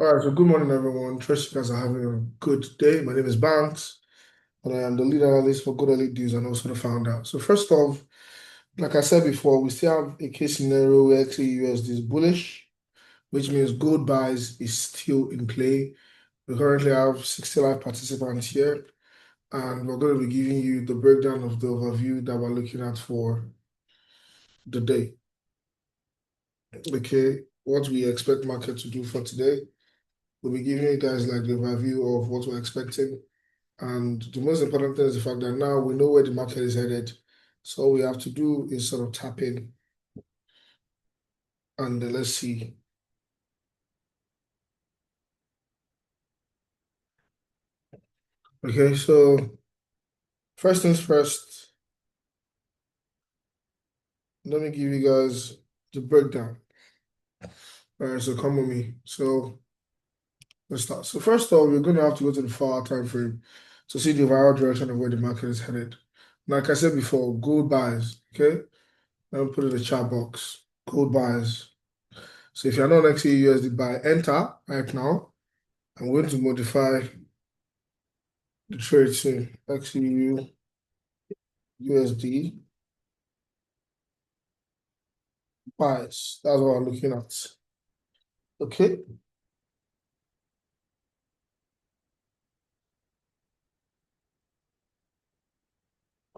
All right, so good morning, everyone. Trust you guys are having a good day. My name is Banks, and I am the lead analyst for Good Early Deals and also the founder. So, first off, like I said before, we still have a case scenario where XAUSD is bullish, which means gold buys is still in play. We currently have 65 participants here, and we're going to be giving you the breakdown of the overview that we're looking at for the day. Okay, what we expect market to do for today. We'll be giving you guys like the overview of what we're expecting. And the most important thing is the fact that now we know where the market is headed. So all we have to do is sort of tap in and let's see. Okay, so first things first, let me give you guys the breakdown. All right, so come with me. So let's start. So first off, we're going to have to go to the 4-hour time frame to see the overall direction of where the market is headed. Like I said before, gold buys. Okay, let me put it in the chat box. Gold buys. So if you're not next to USD buy, enter right now. I'm going to modify the trade soon. XEU USD buys. That's what I'm looking at. Okay.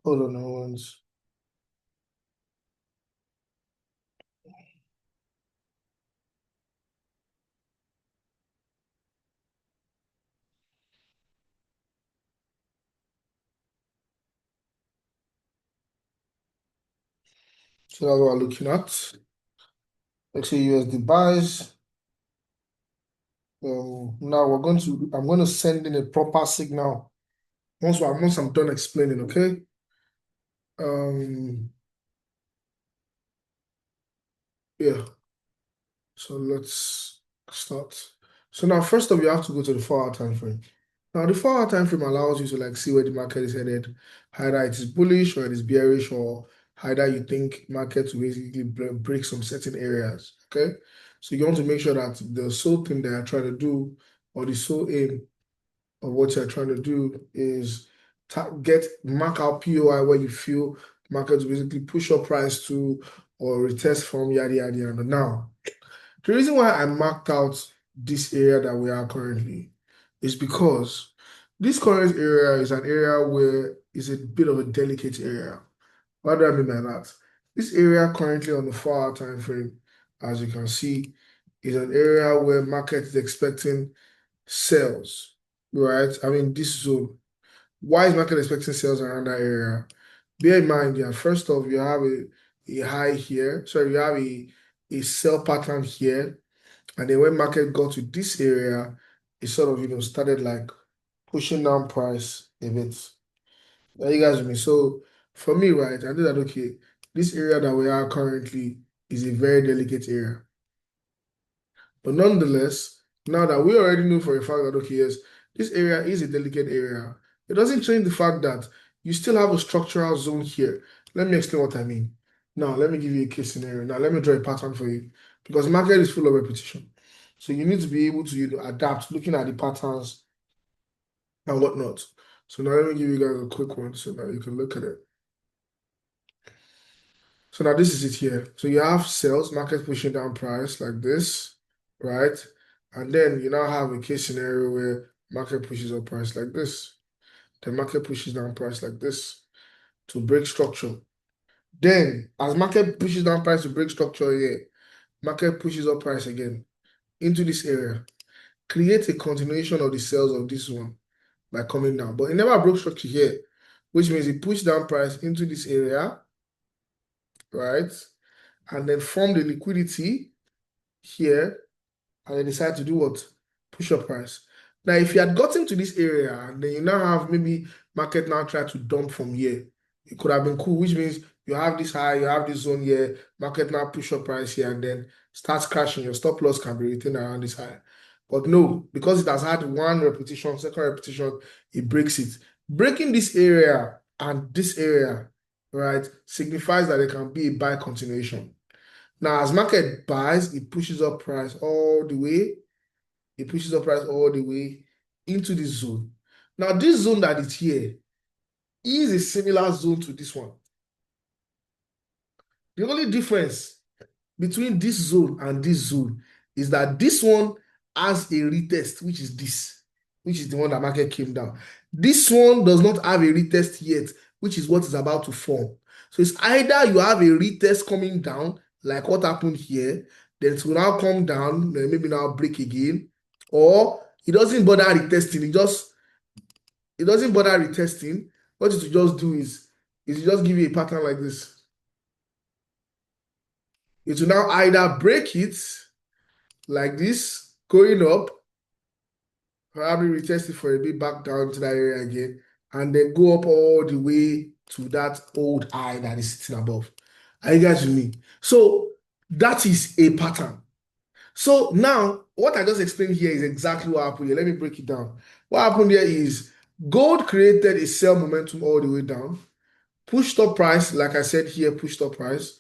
Hold on a moment. So that's what I'm looking at. XEU USD buys. Now I'm going to send in a proper signal once I'm done explaining, okay? Um, yeah. So let's start. So now, first off, you have to go to the 4-hour time frame. Now, the 4-hour time frame allows you to like see where the market is headed. Either it is bullish or it is bearish, or either you think market will basically break some certain areas. Okay, so you want to make sure that the sole thing that you're trying to do, or the sole aim of what you're trying to do, is mark out POI where you feel market will basically push your price to or retest from yada yada yada. Now, the reason why I marked out this area that we are currently is because this current area is an area where it's a bit of a delicate area. What do I mean by that? This area currently on the 4-hour time frame, as you can see, is an area where market is expecting sales, right? I mean, this zone. Why is market expecting sales around that area? Bear in mind, yeah, first off, you have a high here. Sorry, you have a sell pattern here, and then when market got to this area, it sort of, started like pushing down price a bit. Are you guys with me? So for me, right, I know that, okay, this area that we are currently is a very delicate area. But nonetheless, now that we already know for a fact that, okay, yes, this area is a delicate area, it doesn't change the fact that you still have a structural zone here. Let me explain what I mean. Now, let me give you a case scenario. Now, let me draw a pattern for you because the market is full of repetition. So you need to be able to, adapt, looking at the patterns and whatnot. So now let me give you guys a quick one so that you can look at it. So now this is it here. So you have sales, market pushing down price like this, right? And then you now have a case scenario where market pushes up price like this. The market pushes down price like this to break structure. Then as market pushes down price to break structure here, market pushes up price again into this area. Create a continuation of the sales of this one by coming down. But it never broke structure here, which means it pushed down price into this area, right? And then form the liquidity here, and they decide to do what? Push up price. Now, if you had gotten to this area and then you now have maybe market now try to dump from here, it could have been cool, which means you have this high, you have this zone here, market now push up price here, and then starts crashing. Your stop loss can be retained around this high. But no, because it has had one repetition, second repetition, it breaks it. Breaking this area and this area, right, signifies that there can be a buy continuation. Now, as market buys, it pushes up price all the way it pushes the price all the way into this zone. Now, this zone that is here is a similar zone to this one. The only difference between this zone and this zone is that this one has a retest, which is this, which is the one that market came down. This one does not have a retest yet, which is what is about to form. So it's either you have a retest coming down, like what happened here, then it will now come down, then maybe now break again, or it doesn't bother retesting. It doesn't bother retesting. What it will just do is it just give you a pattern like this. It will now either break it like this, going up, probably retest it for a bit, back down to that area again, and then go up all the way to that old high that is sitting above. Are you guys with me? So that is a pattern. So now, what I just explained here is exactly what happened here. Let me break it down. What happened here is gold created a sell momentum all the way down, pushed up price, like I said here, pushed up price.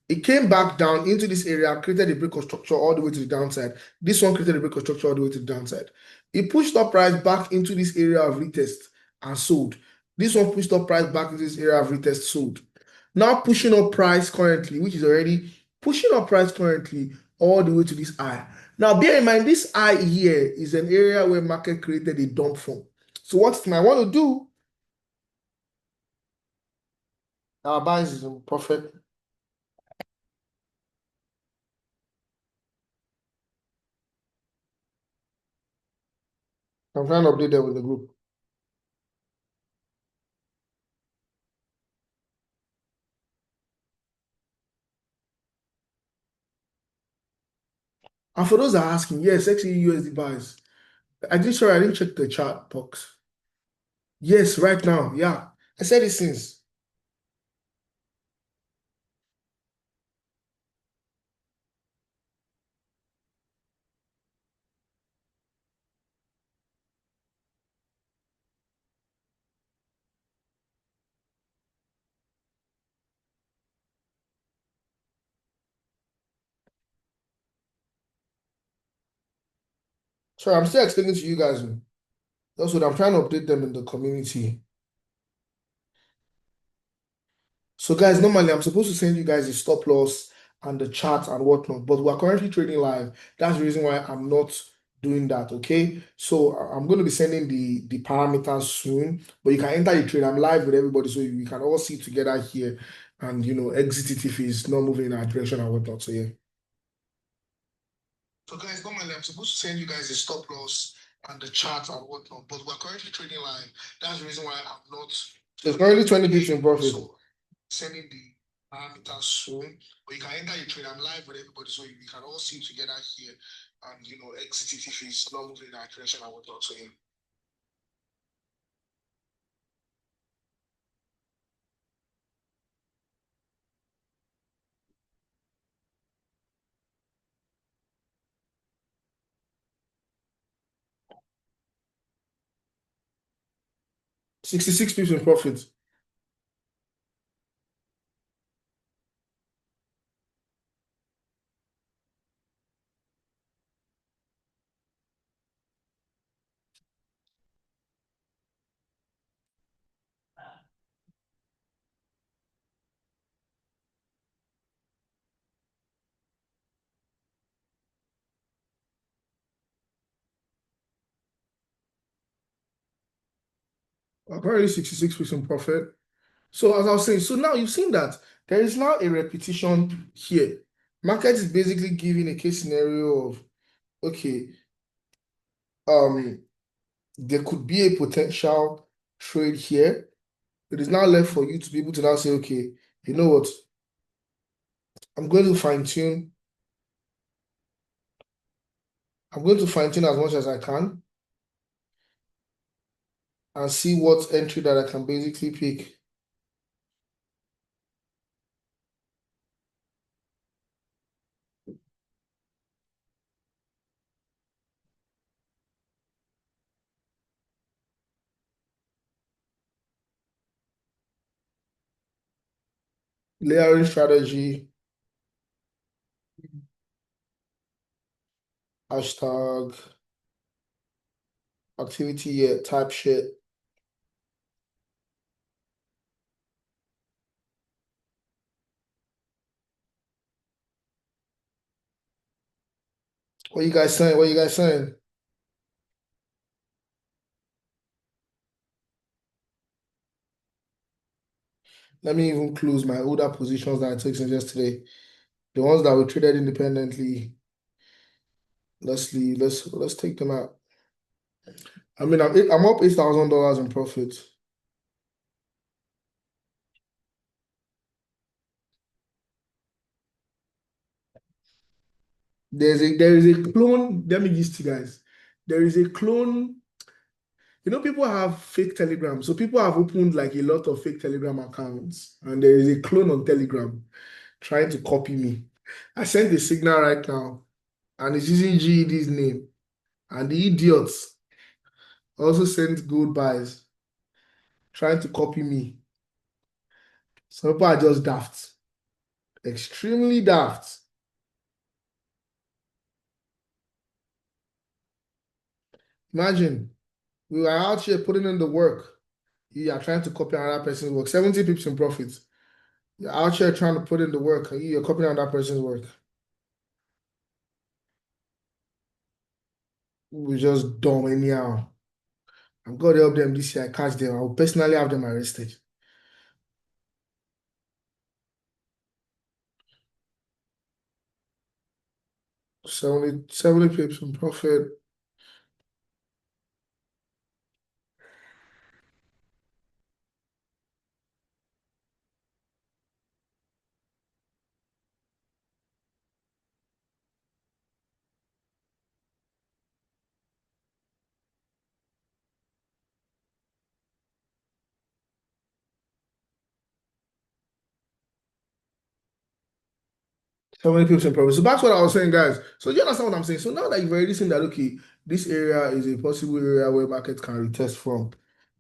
It came back down into this area, created a break of structure all the way to the downside. This one created a break of structure all the way to the downside. It pushed up price back into this area of retest and sold. This one pushed up price back into this area of retest, sold. Now pushing up price currently, which is already pushing up price currently all the way to this high. Now bear in mind, this high here is an area where market created a dump from. So what I want to do, our buys is in profit. I'm trying to update them with the group. And for those that are asking, yes, XAUUSD buys. I didn't check the chart box. Yes, right now, yeah. I said it since. Sorry, I'm still explaining to you guys. That's what I'm trying to update them in the community. So, guys, normally I'm supposed to send you guys a stop loss and the chart and whatnot, but we're currently trading live. That's the reason why I'm not doing that. Okay. So I'm going to be sending the parameters soon, but you can enter the trade. I'm live with everybody, so we can all see together here and exit it if it's not moving in our direction and whatnot. So yeah. So guys, normally I'm supposed to send you guys a stop loss and the chart and whatnot, but we're currently trading live. That's the reason why I'm not. So it's currently 20 pips in profit. So sending the parameters soon, but you can enter your trade. I'm live with everybody, so we can all see together here and exit it if it's not moving in our direction and whatnot. So yeah. 66 pips in profit. Apparently 66 pips in profit. So as I was saying, so now you've seen that there is now a repetition here. Market is basically giving a case scenario of, okay, um, there could be a potential trade here. It is now left for you to be able to now say, okay, you know what? I'm going to fine tune. I'm going to fine tune as much as I can and see what entry that I can basically pick. Layering strategy, hashtag. activity here, type shit. What you guys saying? What you guys saying? Let me even close my older positions that I took since yesterday. The ones that were traded independently. Let's leave. Let's take them out. I mean, I'm up $8,000 in profit. There is a clone. Let me give to you guys. There is a clone. People have fake Telegram. So people have opened like a lot of fake Telegram accounts, and there is a clone on Telegram trying to copy me. I sent a signal right now, and it's using GED's name. And the idiots also sent gold buys trying to copy me. Some people are just daft, extremely daft. Imagine we were out here putting in the work. You are trying to copy another person's work. 70 pips in profit. You're out here trying to put in the work, and you're copying another person's work. We just dumb anyhow. I'm God help them this year. I catch them. I'll personally have them arrested. 70 pips in profit. So many people in profit. So that's what I was saying, guys. So you understand what I'm saying? So now that you've already seen that, okay, this area is a possible area where market can retest from.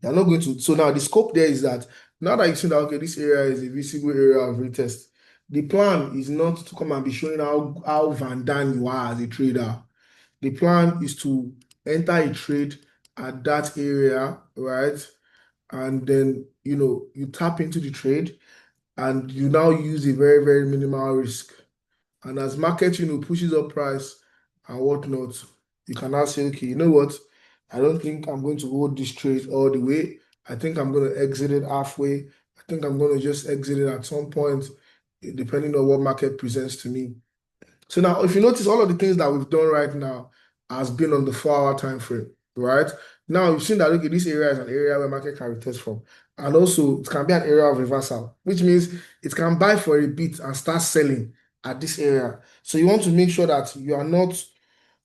You're not going to. So now the scope there is that now that you've seen that, okay, this area is a visible area of retest. The plan is not to come and be showing how Van Dan you are as a trader. The plan is to enter a trade at that area, right? And then you tap into the trade and you now use a very, very minimal risk. And as market, pushes up price and whatnot, you can now say, okay, you know what? I don't think I'm going to hold this trade all the way. I think I'm going to exit it halfway. I think I'm going to just exit it at some point, depending on what market presents to me. So now, if you notice, all of the things that we've done right now has been on the 4 hour time frame, right? Now you've seen that, okay, this area is an area where market can retest from. And also it can be an area of reversal, which means it can buy for a bit and start selling at this area. So you want to make sure that you are not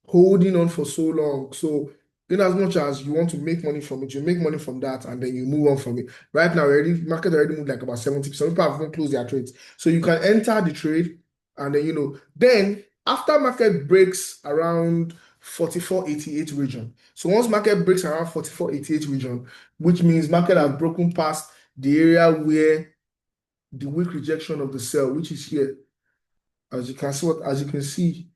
holding on for so long. So in as much as you want to make money from it, you make money from that and then you move on from it. Right now, already market already moved like about 70%. Some people have even closed their trades. So you can enter the trade and then then after market breaks around 44.88 region. So once market breaks around 44.88 region, which means market has broken past the area where the weak rejection of the sell, which is here, as you can see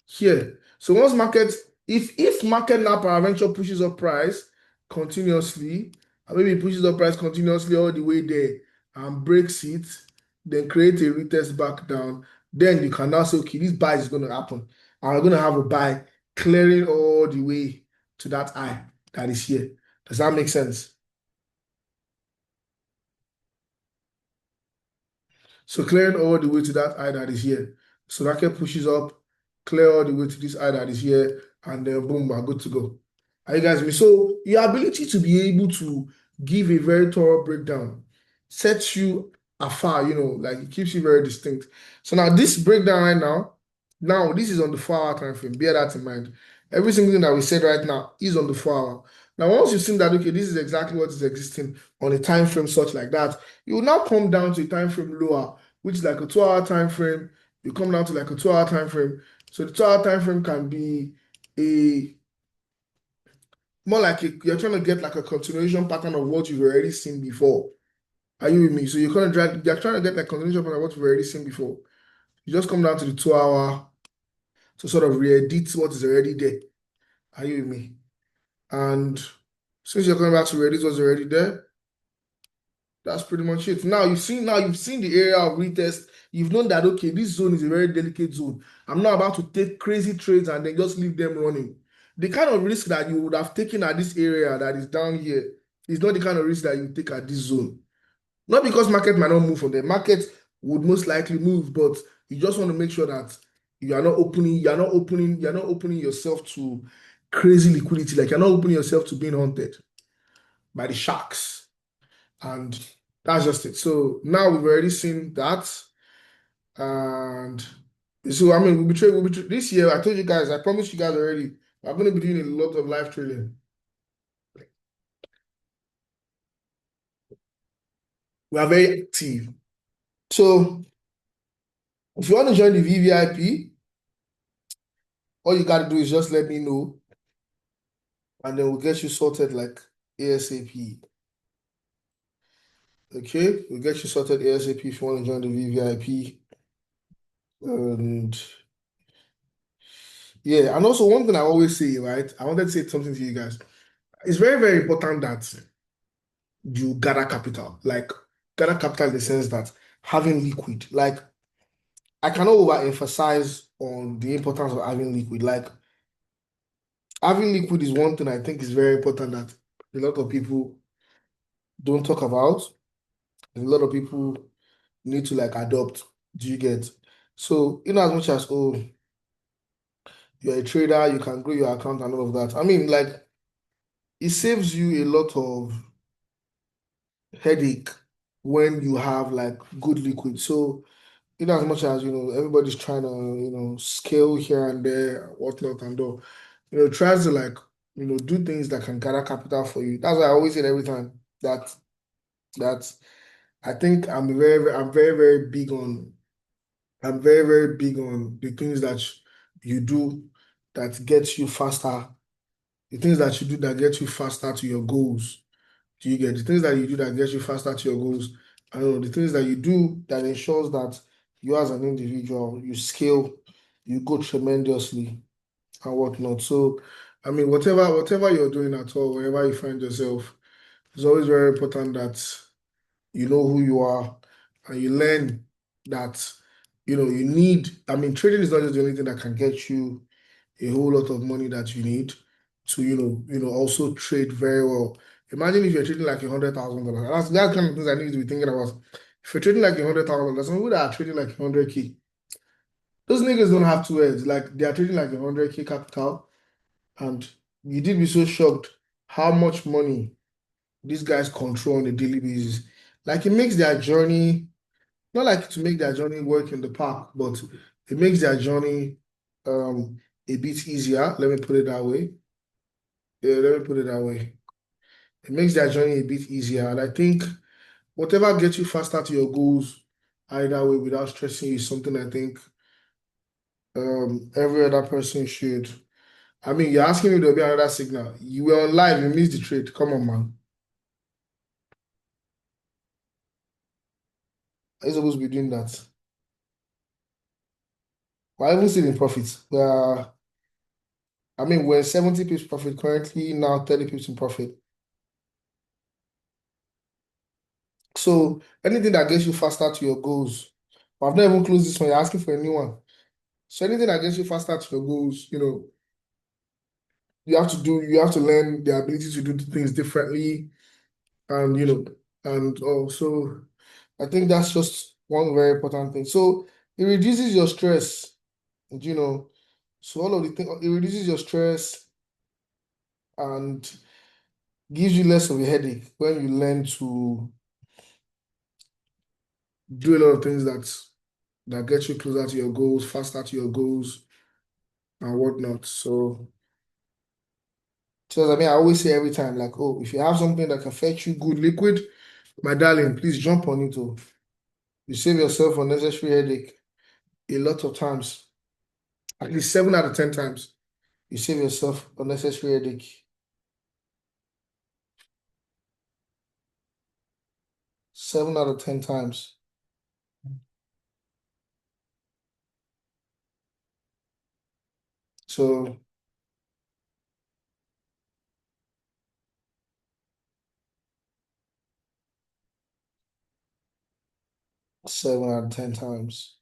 here. So once market, if market now peradventure pushes up price continuously, and maybe it pushes up price continuously all the way there and breaks it, then create a retest back down, then you can now say, okay, this buy is going to happen. And we're going to have a buy clearing all the way to that high that is here. Does that make sense? So clearing all the way to that eye that is here. So market pushes up, clear all the way to this eye that is here, and then boom, we're good to go. Are you guys with me? So your ability to be able to give a very thorough breakdown sets you afar, like it keeps you very distinct. So now this breakdown right now this is on the 4 hour time frame. Bear that in mind. Every single thing that we said right now is on the 4 hour. Now, once you've seen that, okay, this is exactly what is existing on a time frame such like that, you will now come down to a time frame lower, which is like a 2 hour time frame. You come down to like a 2 hour time frame. So the 2 hour time frame can be a more like you're trying to get like a continuation pattern of what you've already seen before. Are you with me? So you're trying to get like continuation pattern of what you've already seen before. You just come down to the 2 hour to sort of re-edit what is already there. Are you with me? And since you're coming back to Reddit was already there, that's pretty much it. Now you've seen the area of retest. You've known that okay, this zone is a very delicate zone. I'm not about to take crazy trades and then just leave them running. The kind of risk that you would have taken at this area that is down here is not the kind of risk that you take at this zone. Not because market might not move from there. Market would most likely move, but you just want to make sure that you're not opening yourself to crazy liquidity. Like you're not opening yourself to being haunted by the sharks. And that's just it. So now we've already seen that. And so I mean this year. I told you guys, I promised you guys already, I'm gonna be doing a lot of live trading. We are very active. So if you want to join the VVIP, all you gotta do is just let me know, and then we'll get you sorted like ASAP. Okay, we'll get you sorted ASAP if you want to join the VVIP. And yeah, and also one thing I always say, right? I wanted to say something to you guys. It's very, very important that you gather capital. Like gather capital in the sense that having liquid. Like I cannot overemphasize on the importance of having liquid. Like having liquid is one thing I think is very important that a lot of people don't talk about. And a lot of people need to like adopt. Do you get? So in as much as oh you're a trader, you can grow your account and all of that. I mean, like it saves you a lot of headache when you have like good liquid. So in as much as everybody's trying to scale here and there, whatnot and all, tries to like do things that can gather capital for you. That's why I always say every time that I think I'm very, very big on the things that you do that gets you faster, the things that you do that get you faster to your goals. Do you get the things that you do that get you faster to your goals? I don't know the things that you do that ensures that you as an individual, you scale, you go tremendously and whatnot. So, I mean, whatever you're doing at all, wherever you find yourself, it's always very important that you know who you are and you learn that you need. I mean, trading is not just the only thing that can get you a whole lot of money that you need to also trade very well. Imagine if you're trading like $100,000. That's kind of things I need to be thinking about. If you're trading like $100,000, some people that are trading like 100K, those niggas don't have two heads. Like they are trading like 100K capital, and you did be so shocked how much money these guys control on a daily basis. Like it makes their journey not like to make their journey work in the park, but it makes their journey a bit easier. Let me put it that way. Yeah, let me put it that way. It makes their journey a bit easier. And I think whatever gets you faster to your goals, either way, without stressing you, is something I think every other person should. I mean, you're asking me to be another signal. You were on live, you missed the trade. Come on, man. Are you supposed to be doing that? We're even still in profit. I mean, we're 70 pips profit currently, now 30 pips in profit. So anything that gets you faster to your goals. But I've not even closed this one. You're asking for a new one. So anything that gets you faster to your goals, you have to learn the ability to do things differently. And and also I think that's just one very important thing. So it reduces your stress, you know. So all of the thing it reduces your stress and gives you less of a headache when you learn to do a lot of things that get you closer to your goals, faster to your goals and whatnot. So I mean, I always say every time, like, oh, if you have something that can fetch you good liquid, my darling, please jump on it. Oh, you save yourself unnecessary headache a lot of times. At least 7 out of 10 times, you save yourself unnecessary headache. 7 out of 10 times. So 7 out of 10 times.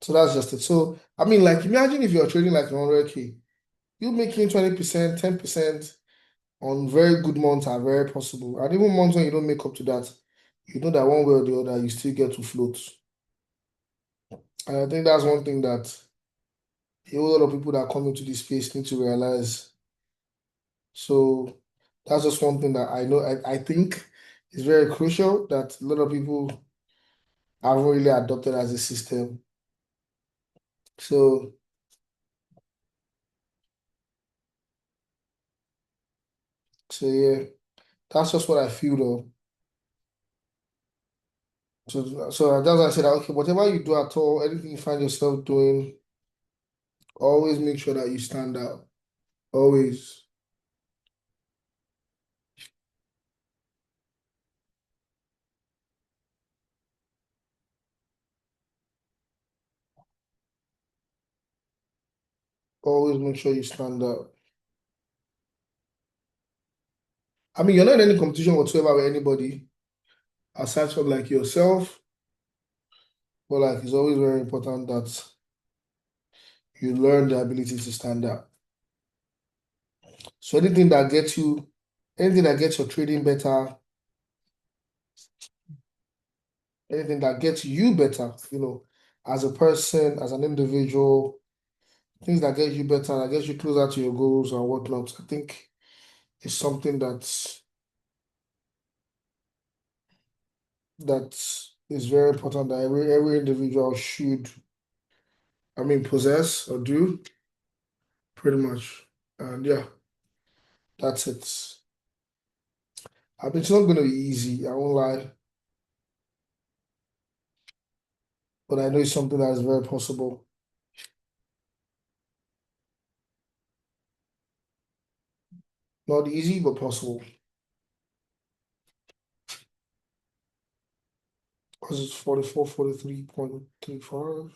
So that's just it. So I mean, like imagine if you're trading like 100K, you making 20%, 10% on very good months are very possible. And even months when you don't make up to that, you know that one way or the other, you still get to float. And I think that's one thing that a whole lot of people that come into this space need to realize. So that's just one thing that I know I think is very crucial that a lot of people haven't really adopted as a system. So yeah, that's just what I feel though. So that's why I said okay, whatever you do at all, anything you find yourself doing, always make sure that you stand out. Always. Always make sure you stand out. I mean, you're not in any competition whatsoever with anybody aside from like yourself, but like it's always very important that you learn the ability to stand out. So anything that gets your trading better, anything that gets you better, as a person, as an individual, things that get you better, that gets you closer to your goals and whatnot, I think is something that is very important that every individual should, I mean, possess or do pretty much. And yeah, that's it. I mean, it's not going to be easy, I won't lie, but I know it's something that is very possible. Not easy, but possible. Because it's 44, 43.35.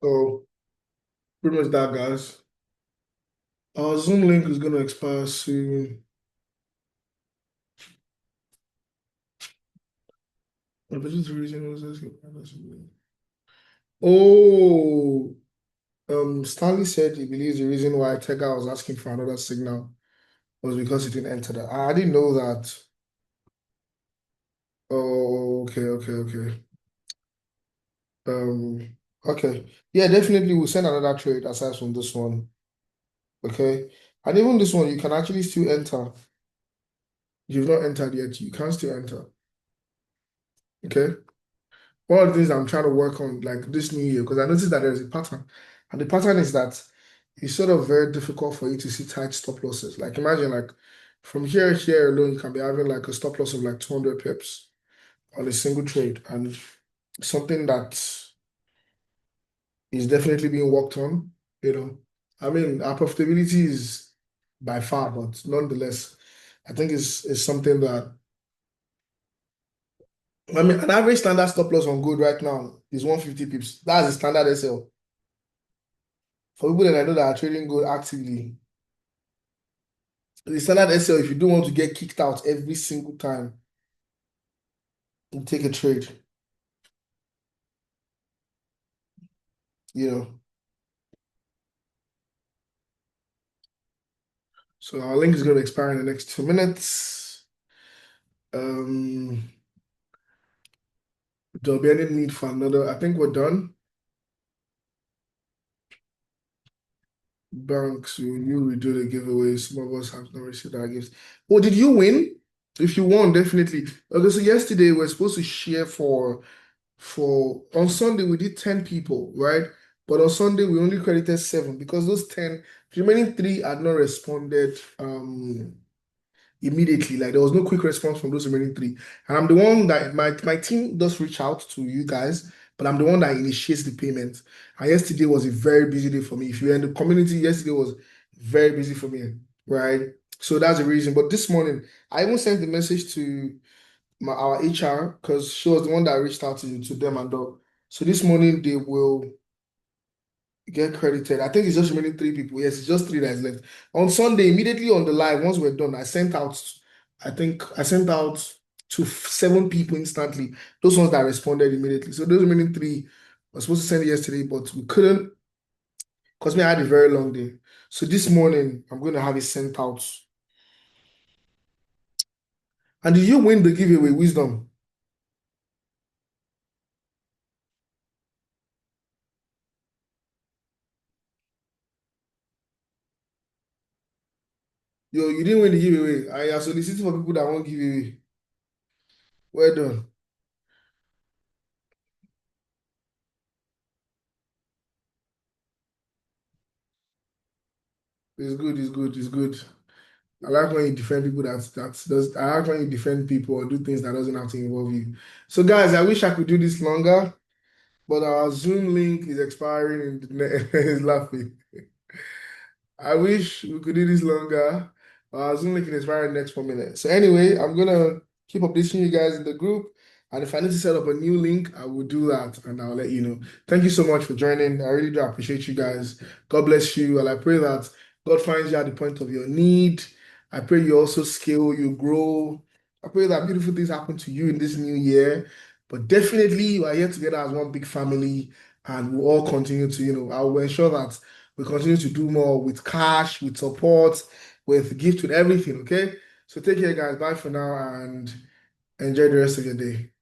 So pretty much that, guys. Our Zoom link is going to expire soon. But this is the reason was Oh, Stanley said he believes the reason why Tega was asking for another signal was because he didn't enter that. I didn't know that. Oh, okay, okay, okay. Um, okay. Yeah, definitely we'll send another trade aside from this one. Okay. And even this one, you can actually still enter. You've not entered yet, you can still enter. Okay. One of the things I'm trying to work on, like this new year, because I noticed that there's a pattern. And the pattern is that it's sort of very difficult for you to see tight stop losses. Like imagine like from here alone, you can be having like a stop loss of like 200 pips on a single trade. And something that is definitely being worked on, you know. I mean, our profitability is by far, but nonetheless, I think it's something that I mean, an average standard stop loss on gold right now is 150 pips. That's the standard SL. For people that I know that are trading gold actively, the standard SL, if you don't want to get kicked out every single time you take a trade, you know. So our link is going to expire in the next 2 minutes. Um, there'll be any need for another. I think we're done. Banks, you redo the giveaway. Some of us have not received our gifts. Oh, did you win? If you won, definitely. Okay, so yesterday we are supposed to share for on Sunday we did 10 people, right? But on Sunday we only credited 7 because those 10, the remaining 3 had not responded immediately. Like there was no quick response from those remaining three. And I'm the one that my team does reach out to you guys, but I'm the one that initiates the payment. And yesterday was a very busy day for me. If you're in the community, yesterday was very busy for me, right? So that's the reason. But this morning, I even sent the message to our HR because she was the one that reached out to them and all. So this morning they will get credited. I think it's just remaining three people. Yes, it's just three that is left. On Sunday, immediately on the live, once we're done, I think I sent out to seven people instantly. Those ones that responded immediately. So those remaining three were supposed to send it yesterday, but we couldn't because we had a very long day. So this morning, I'm going to have it sent out. And did you win the giveaway, Wisdom? Yo, you didn't win the giveaway. I are soliciting for people that won't give away. Well done. It's good, it's good, it's good. I like when you defend people that does. I like when you defend people or do things that doesn't have to involve you. So, guys, I wish I could do this longer, but our Zoom link is expiring in the He's laughing. I wish we could do this longer. Zoom link is expiring in the next 4 minutes. So anyway, I'm gonna keep updating you guys in the group. And if I need to set up a new link, I will do that and I'll let you know. Thank you so much for joining. I really do appreciate you guys. God bless you. And I pray that God finds you at the point of your need. I pray you also scale, you grow. I pray that beautiful things happen to you in this new year. But definitely, we are here together as one big family, and we'll all continue to, I will ensure that we continue to do more with cash, with support, with gift, with everything. Okay. So take care, guys. Bye for now and enjoy the rest of your day.